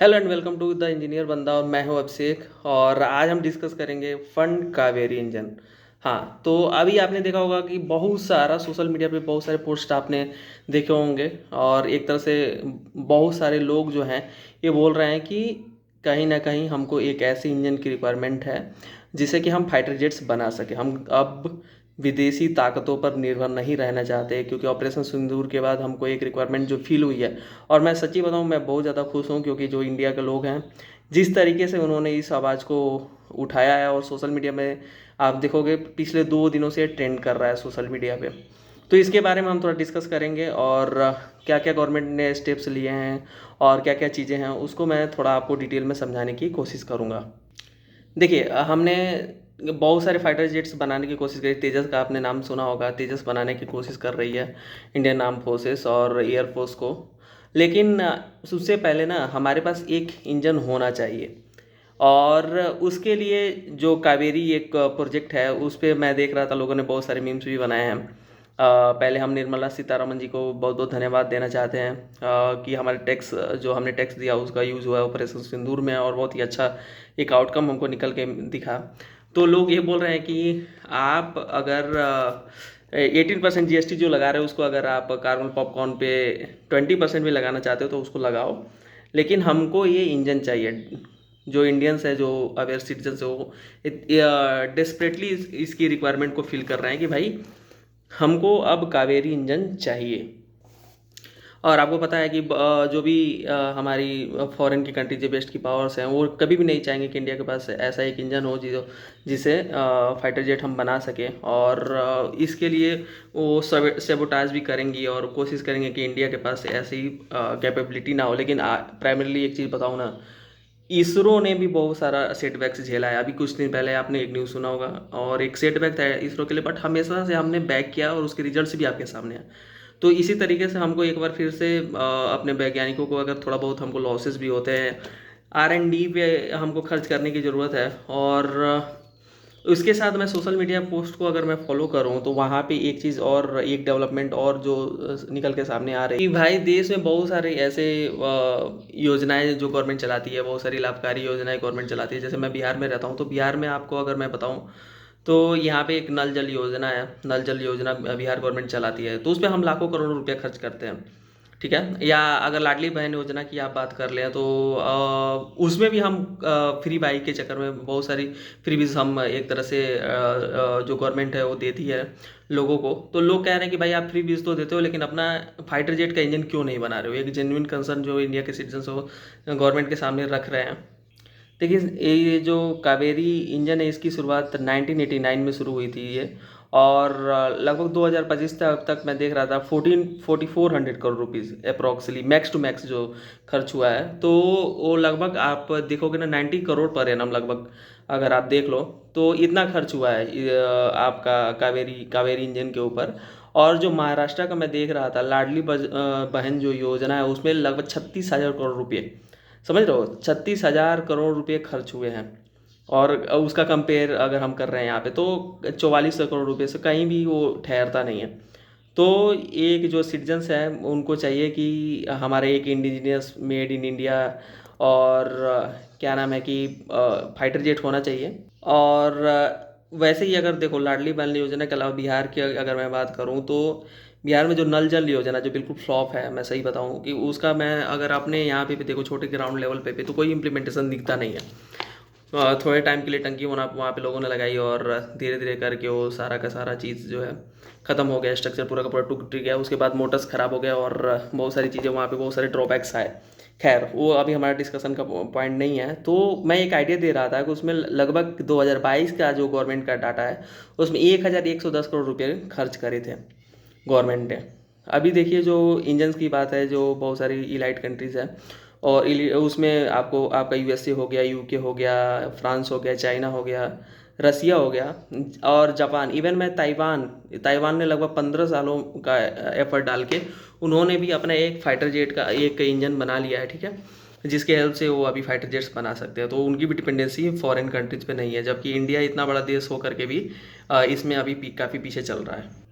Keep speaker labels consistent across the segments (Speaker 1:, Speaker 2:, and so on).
Speaker 1: Hello and welcome to the engineer बंदा और मैं हूं अभिषेक। और आज हम डिस्कस करेंगे फंड कावेरी इंजन। हाँ, तो अभी आपने देखा होगा कि बहुत सारा सोशल मीडिया पे बहुत सारे पोस्ट आपने देखे होंगे। और एक तरह से बहुत सारे लोग जो हैं ये बोल रहे हैं कि कहीं ना कहीं हमको एक ऐसे इंजन की रिक्वायरमेंट है जिससे कि हम फाइटर जेट्स बना सकें। हम अब विदेशी ताकतों पर निर्भर नहीं रहना चाहते, क्योंकि ऑपरेशन सिंदूर के बाद हमको एक रिक्वायरमेंट जो फील हुई है। और मैं सच्ची बताऊं, मैं बहुत ज़्यादा खुश हूं, क्योंकि जो इंडिया के लोग हैं जिस तरीके से उन्होंने इस आवाज़ को उठाया है, और सोशल मीडिया में आप देखोगे पिछले 2 दिनों से ट्रेंड कर रहा है सोशल मीडिया पे। तो इसके बारे में हम थोड़ा डिस्कस करेंगे, और क्या क्या गवर्नमेंट ने स्टेप्स लिए हैं और क्या क्या चीज़ें हैं उसको मैं थोड़ा आपको डिटेल में समझाने की कोशिश करूँगा। देखिए, हमने बहुत सारे फाइटर जेट्स बनाने की कोशिश करी। तेजस का आपने नाम सुना होगा, तेजस बनाने की कोशिश कर रही है इंडियन आर्म फोर्सेस और एयरफोर्स को। लेकिन उससे पहले ना हमारे पास एक इंजन होना चाहिए। और उसके लिए जो कावेरी एक प्रोजेक्ट है उस पर मैं देख रहा था लोगों ने बहुत सारे मीम्स भी बनाए हैं। पहले हम निर्मला सीतारमन जी को बहुत बहुत धन्यवाद देना चाहते हैं कि हमारे टैक्स जो हमने टैक्स दिया उसका यूज़ हुआ है ऑपरेशन सिंदूर में, और बहुत ही अच्छा एक आउटकम हमको निकल के दिखा। तो लोग ये बोल रहे हैं कि आप अगर 18% जीएसटी जो लगा रहे हो उसको अगर आप कार्बन पॉपकॉर्न पे 20% भी लगाना चाहते हो तो उसको लगाओ, लेकिन हमको ये इंजन चाहिए। जो इंडियंस है, जो अवेयर सिटीजन्स है, वो डेस्परेटली इसकी रिक्वायरमेंट को फिल कर रहे हैं कि भाई हमको अब कावेरी इंजन चाहिए। और आपको पता है कि जो भी हमारी फॉरेन की कंट्री जो वेस्ट की पावर्स हैं वो कभी भी नहीं चाहेंगे कि इंडिया के पास ऐसा एक इंजन हो जिसे फाइटर जेट हम बना सकें। और इसके लिए वो सेबोटाज भी करेंगी और कोशिश करेंगे कि इंडिया के पास ऐसी कैपेबिलिटी ना हो। लेकिन प्राइमरीली एक चीज़ बताऊँ ना, इसरो ने भी बहुत सारा सेटबैक्स झेला है। अभी कुछ दिन पहले आपने एक न्यूज़ सुना होगा, और एक सेटबैक था इसरो के लिए, बट हमेशा से हमने बैक किया और उसके रिजल्ट्स भी आपके सामने हैं। तो इसी तरीके से हमको एक बार फिर से अपने वैज्ञानिकों को, अगर थोड़ा बहुत हमको लॉसेस भी होते हैं, R&D पे हमको खर्च करने की ज़रूरत है। और उसके साथ मैं सोशल मीडिया पोस्ट को अगर मैं फॉलो करूं तो वहाँ पे एक चीज़ और एक डेवलपमेंट और जो निकल के सामने आ रही है कि भाई देश में बहुत सारे ऐसे योजनाएं जो गवर्नमेंट चलाती है, बहुत सारी लाभकारी योजनाएं गवर्नमेंट चलाती है। जैसे मैं बिहार में रहता हूँ, तो बिहार में आपको अगर मैं बताऊँ तो यहाँ पे एक नल जल योजना है। नल जल योजना बिहार गवर्नमेंट चलाती है, तो उस पर हम लाखों करोड़ों रुपया खर्च करते हैं, ठीक है। या अगर लाडली बहन योजना की आप बात कर लें तो उसमें भी हम फ्री बाइक के चक्कर में बहुत सारी फ्रीबीज हम एक तरह से जो गवर्नमेंट है वो देती है लोगों को। तो लोग कह रहे हैं कि भाई आप फ्री बीज तो देते हो, लेकिन अपना फाइटर जेट का इंजन क्यों नहीं बना रहे हो। एक जेन्युइन कंसर्न जो इंडिया के सिटीजन हो गवर्नमेंट के सामने रख रहे हैं। देखिए, ये जो कावेरी इंजन है इसकी शुरुआत 1989 में शुरू हुई थी ये। और लगभग 2025 तक अब तक मैं देख रहा था 4400 crore rupees approximately max to max जो खर्च हुआ है। तो वो लगभग आप देखोगे ना 90 करोड़ पर एनम लगभग, अगर आप देख लो तो इतना खर्च हुआ है आपका कावेरी कावेरी इंजन के ऊपर। और जो महाराष्ट्र का मैं देख रहा था लाडली बहन जो योजना है उसमें लगभग 36,000 करोड़ रुपये, समझ रहे हो, 36,000 करोड़ रुपये खर्च हुए हैं। और उसका कंपेयर अगर हम कर रहे हैं यहाँ पे तो 4400 करोड़ रुपये से कहीं भी वो ठहरता नहीं है। तो एक जो सिटीजन्स हैं उनको चाहिए कि हमारे एक इंडिजिनियस मेड इन इंडिया और क्या नाम है कि फाइटर जेट होना चाहिए। और वैसे ही अगर देखो लाडली बहन योजना के अलावा बिहार की अगर मैं बात करूँ तो बिहार में जो नल जल योजना जो बिल्कुल फ्लॉप है, मैं सही बताऊं कि उसका मैं अगर आपने यहाँ पे भी देखो छोटे ग्राउंड लेवल पे तो कोई इम्प्लीमेंटेशन दिखता नहीं है। थोड़े टाइम के लिए टंकी वहाँ पे लोगों ने लगाई और धीरे धीरे करके वो सारा का सारा चीज़ जो है ख़त्म हो गया, स्ट्रक्चर पूरा का पूरा टूट गया। उसके बाद मोटर्स ख़राब हो गया और बहुत सारी चीज़ें वहाँ पे बहुत सारे ड्रॉबैक्स आए। खैर वो अभी हमारा डिस्कशन का पॉइंट नहीं है। तो मैं एक आइडिया दे रहा था कि उसमें लगभग 2022 का जो गवर्नमेंट का डाटा है उसमें 1110 करोड़ रुपये खर्च करे थे गवर्नमेंट ने। अभी देखिए जो इंजन्स की बात है, जो बहुत सारी इलाइट कंट्रीज़ है, और उसमें आपको आपका यूएसए हो गया, यूके हो गया, फ्रांस हो गया, चाइना हो गया, रसिया हो गया, और जापान, इवन मैं ताइवान ताइवान ने लगभग 15 सालों का एफर्ट डाल के उन्होंने भी अपना एक फाइटर जेट का एक इंजन बना लिया है, ठीक है, जिसके हेल्प से वो अभी फाइटर जेट्स बना सकते हैं। तो उनकी भी डिपेंडेंसी फॉरेन कंट्रीज पे नहीं है, जबकि इंडिया इतना बड़ा देश होकर के भी इसमें अभी काफ़ी पीछे चल रहा है।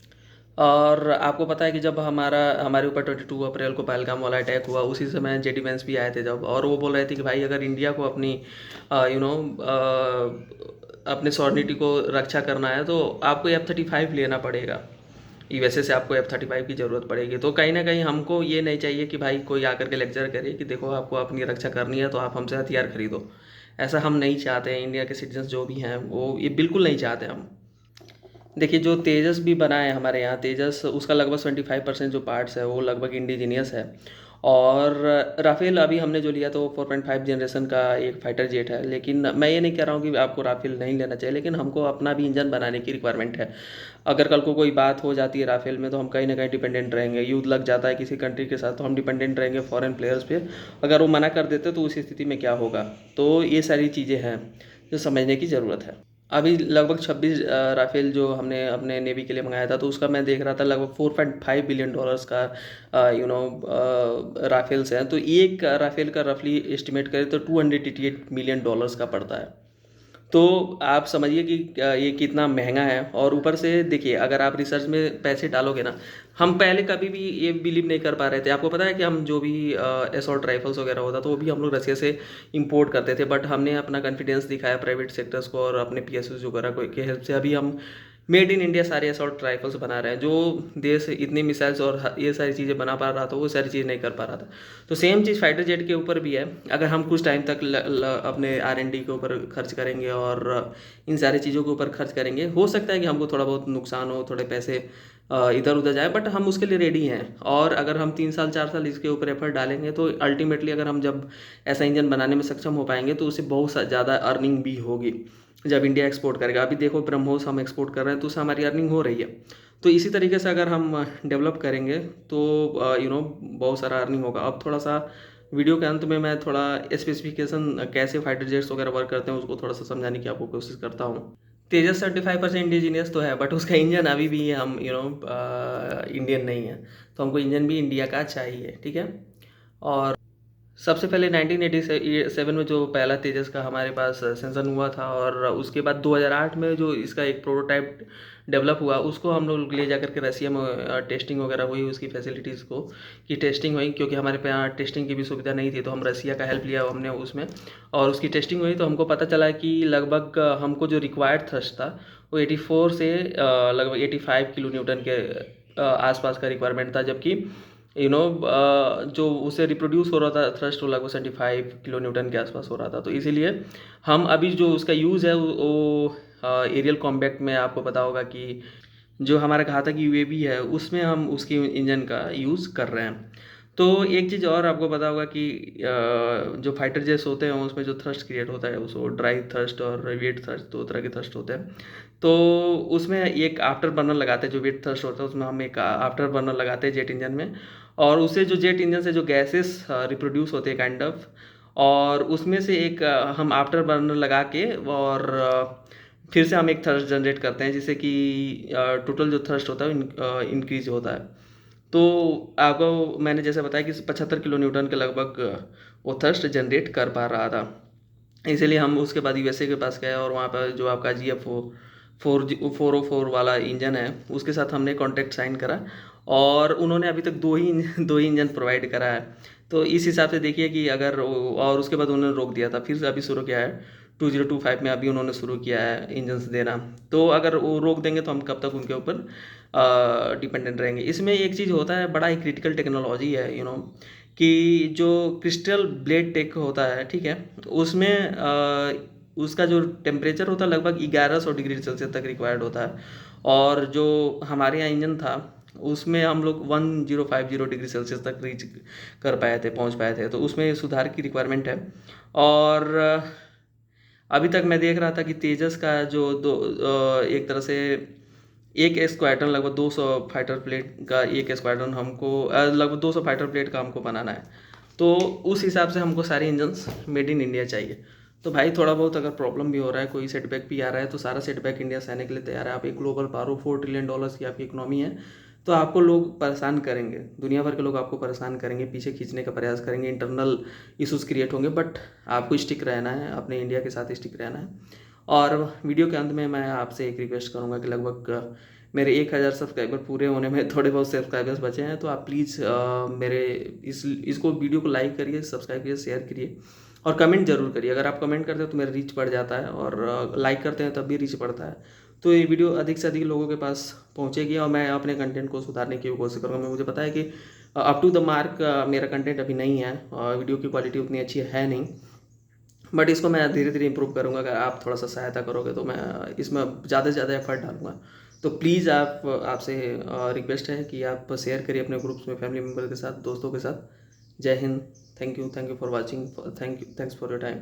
Speaker 1: और आपको पता है कि जब हमारे ऊपर 22 अप्रैल को पहलगाम वाला अटैक हुआ, उसी समय जेडी वेंस भी आए थे जब, और वो बोल रहे थे कि भाई अगर इंडिया को अपनी यू नो अपने सॉवर्निटी को रक्षा करना है तो आपको F-35 लेना पड़ेगा, यूएसए से आपको F-35 की ज़रूरत पड़ेगी। तो कहीं ना कहीं हमको ये नहीं चाहिए कि भाई कोई आकर के लेक्चर करे कि देखो आपको अपनी रक्षा करनी है तो आप हमसे हथियार खरीदो। ऐसा हम नहीं चाहते हैं, इंडिया के सिटीजन्स जो भी हैं वो ये बिल्कुल नहीं चाहते हम। देखिए जो तेजस भी बना है हमारे यहाँ, तेजस उसका लगभग 25% जो पार्ट्स है वो लगभग इंडिजीनियस है। और राफेल अभी हमने जो लिया तो 4.5 जनरेशन का एक फाइटर जेट है, लेकिन मैं ये नहीं कह रहा हूँ कि आपको राफेल नहीं लेना चाहिए, लेकिन हमको अपना भी इंजन बनाने की रिक्वायरमेंट है। अगर कल को कोई बात हो जाती है राफेल में तो हम कहीं ना कहीं डिपेंडेंट रहेंगे, युद्ध लग जाता है किसी कंट्री के साथ तो हम डिपेंडेंट रहेंगे फॉरेन प्लेयर्स पे। अगर वो मना कर देते तो उस स्थिति में क्या होगा। तो ये सारी चीज़ें हैं जो समझने की ज़रूरत है। अभी लगभग 26 राफेल जो हमने अपने नेवी के लिए मंगाया था तो उसका मैं देख रहा था लगभग $4.5 बिलियन का राफेल्स हैं। तो एक राफेल का रफली एस्टिमेट करें तो $288 मिलियन का पड़ता है। तो आप समझिए कि ये कितना महंगा है। और ऊपर से देखिए अगर आप रिसर्च में पैसे डालोगे ना, हम पहले कभी भी ये बिलीव नहीं कर पा रहे थे। आपको पता है कि हम जो भी असॉल्ट राइफल्स वगैरह होता तो वो भी हम लोग रसिया से इंपोर्ट करते थे, बट हमने अपना कॉन्फिडेंस दिखाया प्राइवेट सेक्टर्स को और अपने PSUs वगैरह को के हेल्प से अभी हम मेड इन इंडिया सारे असॉल्ट राइफल्स बना रहे हैं। जो देश इतनी मिसाइल्स और ये सारी चीज़ें बना पा रहा था वो सारी चीज़ नहीं कर पा रहा था। तो सेम चीज़ फाइटर जेट के ऊपर भी है। अगर हम कुछ टाइम तक अपने R&D के ऊपर खर्च करेंगे और इन सारी चीज़ों के ऊपर खर्च करेंगे, हो सकता है कि हमको थोड़ा बहुत नुकसान हो, थोड़े पैसे इधर उधर जाए, बट हम उसके लिए रेडी हैं। और अगर हम 3 साल 4 साल इसके ऊपर एफर्ट डालेंगे तो अल्टीमेटली अगर हम जब ऐसा इंजन बनाने में सक्षम हो पाएंगे तो उससे बहुत ज़्यादा अर्निंग भी होगी जब इंडिया एक्सपोर्ट करेगा। अभी देखो ब्रह्मोस हम एक्सपोर्ट कर रहे हैं तो उससे हमारी अर्निंग हो रही है। तो इसी तरीके से अगर हम डेवलप करेंगे तो बहुत सारा अर्निंग होगा। अब थोड़ा सा वीडियो के अंत में मैं थोड़ा स्पेसिफिकेशन कैसे फाइटर जेट्स वगैरह वर्क करते हैं उसको थोड़ा सा समझाने की आपको कोशिश करता हूँ। तेजस 35% इंडिजीनियस तो है, बट उसका इंजन अभी भी हम इंडियन नहीं है। तो हमको इंजन भी इंडिया का चाहिए, ठीक है। और सबसे पहले 1987 में जो पहला तेजस का हमारे पास सेंसन हुआ था, और उसके बाद 2008 में जो इसका एक प्रोटोटाइप डेवलप हुआ उसको हम लोग ले जाकर के रसिया में टेस्टिंग वगैरह हुई, उसकी फैसिलिटीज़ को की टेस्टिंग हुई, क्योंकि हमारे पे यहाँ टेस्टिंग की भी सुविधा नहीं थी तो हम रसिया का हेल्प लिया हमने उसमें। और उसकी टेस्टिंग हुई तो हमको पता चला कि लगभग हमको जो रिक्वायर्ड थ्रस्ट था वो 84 से लगभग 85 किलो न्यूटन के आसपास का रिक्वायरमेंट था, जबकि जो उसे रिप्रोड्यूस हो रहा था थ्रस्ट वो लगभग 75 किलो न्यूटन के आसपास हो रहा था। तो इसीलिए हम अभी जो उसका यूज़ है वो एरियल कॉम्बैट में आपको पता होगा कि जो हमारा घातक UAV है उसमें हम उसकी इंजन का यूज़ कर रहे हैं। तो एक चीज़ और आपको पता होगा कि जो फाइटर जेट्स होते हैं उसमें जो थ्रस्ट क्रिएट होता है उसको ड्राई थ्रस्ट और वेट थ्रस्ट, दो तरह के थ्रस्ट होते हैं। तो उसमें एक आफ्टर बर्नर लगाते हैं, जो वेट थ्रस्ट होता है उसमें हम एक आफ्टर बर्नर लगाते हैं जेट इंजन में, और उससे जो जेट इंजन से जो गैसेस रिप्रोड्यूस होते हैं काइंड ऑफ, और उसमें से एक हम आफ्टर बर्नर लगा के और फिर से हम एक थ्रस्ट जनरेट करते हैं जिससे कि टोटल जो थ्रस्ट होता है इंक्रीज होता है। तो आपको मैंने जैसे बताया कि 75 किलो न्यूटन के लगभग वो थ्रस्ट जनरेट कर पा रहा था। इसीलिए हम उसके बाद USA के पास गए और वहाँ पर जो आपका GF 404 वाला इंजन है उसके साथ हमने कॉन्ट्रैक्ट साइन करा, और उन्होंने अभी तक दो ही इंजन प्रोवाइड करा है। तो इस हिसाब से देखिए कि अगर और उसके बाद उन्होंने रोक दिया था, फिर से अभी शुरू किया है 2025 में अभी उन्होंने शुरू किया है इंजन्स देना। तो अगर वो रोक देंगे तो हम कब तक उनके ऊपर डिपेंडेंट रहेंगे। इसमें एक चीज़ होता है, बड़ा ही क्रिटिकल टेक्नोलॉजी है कि जो क्रिस्टल ब्लेड टेक होता है, ठीक है, उसमें उसका जो टेम्परेचर होता है लगभग 1100 डिग्री सेल्सियस तक रिक्वायर्ड होता है। और जो हमारे यहाँ इंजन था उसमें हम लोग 1050 डिग्री सेल्सियस तक रीच कर पाए थे, पहुँच पाए थे। तो उसमें सुधार की रिक्वायरमेंट है। और अभी तक मैं देख रहा था कि तेजस का जो एक तरह से एक स्क्वाड्रन लगभग 200 फाइटर प्लेट का, एक स्क्वाड्रन हमको लगभग 200 फाइटर प्लेट का हमको बनाना है। तो उस हिसाब से हमको सारे इंजन्स मेड इन इंडिया चाहिए। तो भाई थोड़ा बहुत अगर प्रॉब्लम भी हो रहा है, कोई सेटबैक भी आ रहा है, तो सारा सेटबैक इंडिया सहने के लिए तैयार है। आप एक ग्लोबल पावर हो, $4 ट्रिलियन की आपकी इकोनॉमी है, तो आपको लोग परेशान करेंगे, दुनिया भर के लोग आपको परेशान करेंगे, पीछे खींचने का प्रयास करेंगे, इंटरनल इश्यूज़ क्रिएट होंगे, बट आपको स्टिक रहना है, अपने इंडिया के साथ स्टिक रहना है। और वीडियो के अंत में मैं आपसे एक रिक्वेस्ट करूँगा कि लगभग मेरे 1000 सब्सक्राइबर पूरे होने में थोड़े बहुत सब्सक्राइबर्स बचे हैं। तो आप प्लीज़ मेरे इसको वीडियो को लाइक करिए, सब्सक्राइब करिए, शेयर करिए और कमेंट जरूर करिए। अगर आप कमेंट करते हो तो मेरा रीच बढ़ जाता है, और लाइक करते हैं तब भी रीच बढ़ता है। तो ये वीडियो अधिक से अधिक लोगों के पास पहुंचेगी और मैं अपने कंटेंट को सुधारने की कोशिश करूँगा। मुझे पता है कि अप टू द मार्क मेरा कंटेंट अभी नहीं है, वीडियो की क्वालिटी उतनी अच्छी है नहीं, बट इसको मैं धीरे धीरे इंप्रूव करूँगा। अगर आप थोड़ा सा सहायता करोगे तो मैं इसमें ज़्यादा से ज़्यादा एफर्ट डालूंगा। तो प्लीज़ आपसे रिक्वेस्ट है कि आप शेयर करिए अपने ग्रुप्स में, फैमिली मेम्बर के साथ, दोस्तों के साथ। जय Hind. Thank you for watching. Thanks for your time.